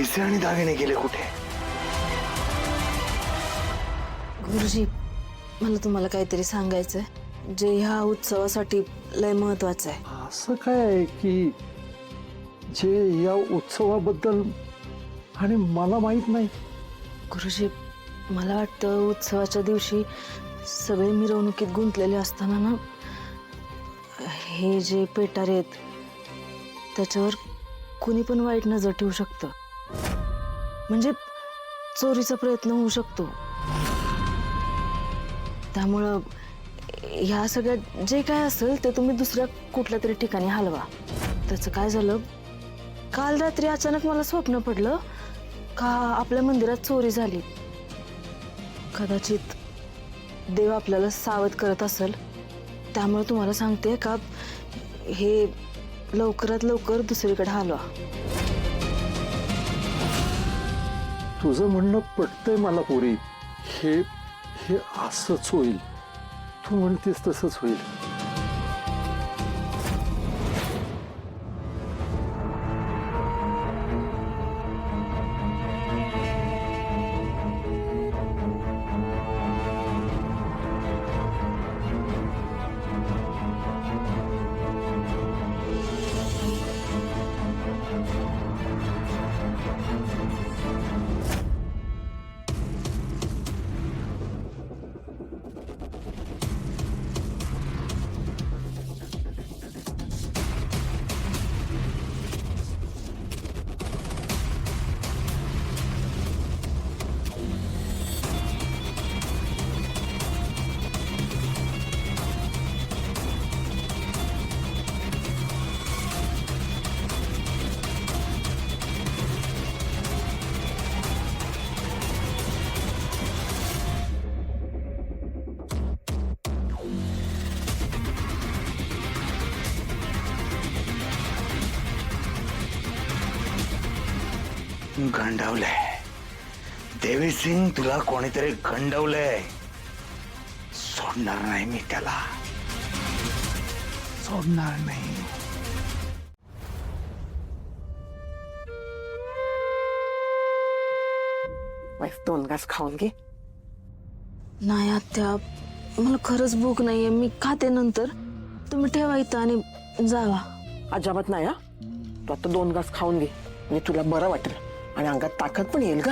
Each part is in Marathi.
पैसे आणि दागिने गेले कुठे? गुरुजी, मला तुम्हाला काहीतरी सांगायचंय जे ह्या उत्सवासाठी लय महत्वाचं आहे. असं काय आहे की जे या उत्सवाबद्दल आणि मला माहित नाही? गुरुजी, मला वाटतं उत्सवाच्या दिवशी सगळे मिरवणुकीत गुंतलेले असताना ना हे जे पेटारे आहेत त्याच्यावर कुणी पण वाईट नजर ठेवू शकतं. म्हणजे चोरीचा प्रयत्न होऊ शकतो. त्यामुळं ह्या सगळ्यात जे काय असेल ते तुम्ही दुसऱ्या कुठल्या तरी ठिकाणी हलवा. त्याचं काय झालं, काल रात्री अचानक मला स्वप्न पडलं का आपल्या मंदिरात चोरी झाली. कदाचित देव आपल्याला सावध करत असेल. त्यामुळे तुम्हाला सांगते का हे लवकरात लवकर दुसरीकडे हलवा. तुझं म्हणणं पटतंय मला पोरी. हे हे असंच होईल. तू म्हणतेस तसंच होईल. गंडवलंय देवी सिंग, तुला कोणीतरी गंडवलंय. सोडणार नाही मी त्याला, सोडणार नाही. वाईफ 2 घास खाऊन घे. नाही आत्या, मला खरंच भूक नाहीये. मी खाते नंतर. तुम्ही ठेवा इथं आणि जावा. अजिबात नाही हा. तू आता 2 घास खाऊन घे म्हणजे तुला बरं वाटेल आणि अंगात ताकद पण येईल का.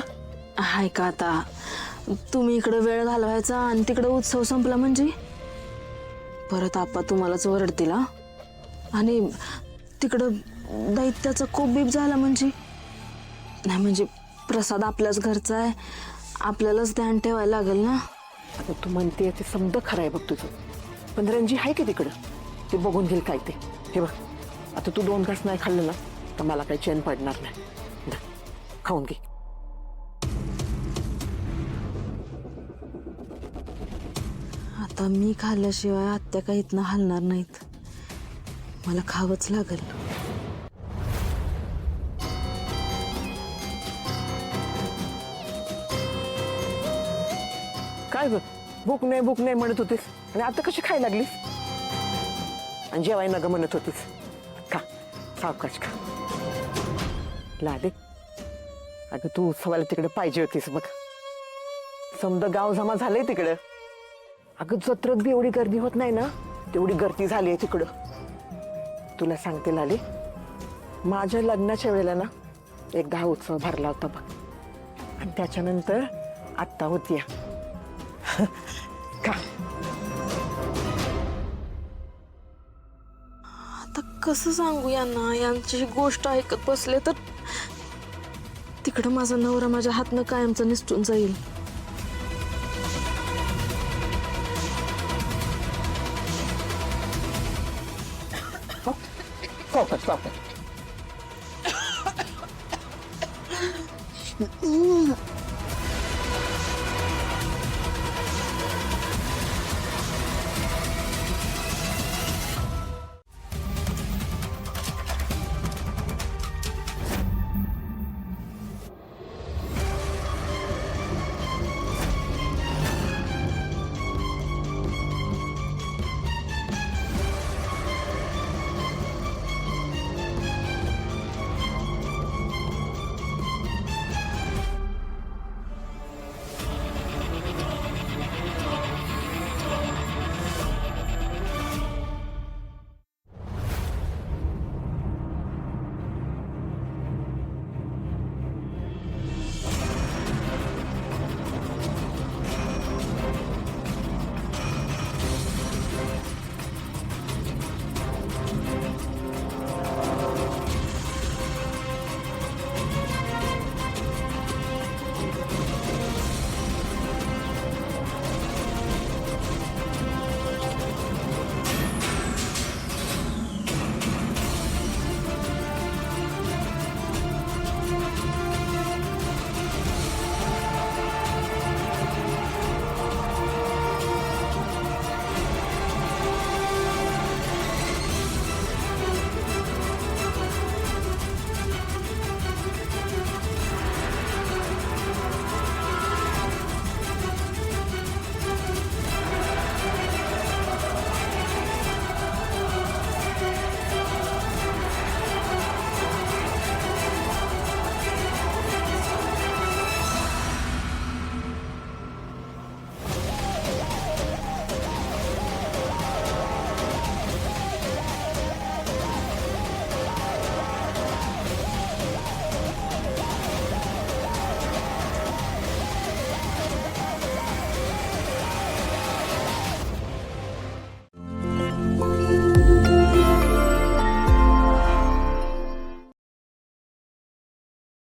हाय का आता तुम्ही इकडे वेळ घालवायचा आणि तिकडे उत्सव संपला म्हणजे परत आपा तुम्हालाच ओरडतील. आणि तिकडं दैत्याचा कोप बीप झाला म्हणजे नाही. म्हणजे प्रसाद आपल्याच घरचा आहे, आपल्यालाच ध्यान ठेवायला लागेल ना. आता तू म्हणते ते समजा खरं आहे बघ तुझं. पण रणजी आहे की तिकडं, ते बघून घेईल काय ते. हे बघ, आता तू 2 घास नाही खाल्लं ना तर मला काही चैन पडणार नाही. खाऊन घे. आता मी खाल्ल्याशिवाय आत्या काही इथनं हलणार नाहीत. मला खावंच लागेल. काय ग, भूक नाही म्हणत होतीस आणि आता कशी खायला लागलीस? आणि जेवाय नग म्हणत होतीस. खा, सावकाश खा. लाले, अगं तू उत्सवाला तिकडे पाहिजे होतीस बघ. समजा गाव जमा झालंय तिकडं. अगं जत्रत बी एवढी गर्दी होत नाही ना, तेवढी गर्दी झाली आहे तिकडं. तुला सांगते लाले, माझ्या लग्नाच्या वेळेला ना एकदा हा उत्सव भरला होता बघ. आणि त्याच्यानंतर आत्ता होती. का आता कसं सांगू यांना? यांची ही गोष्ट ऐकत बसले तर तिकडं माझा नवरा माझ्या हातनं कायमचा निसटून जाईल. सावकाश.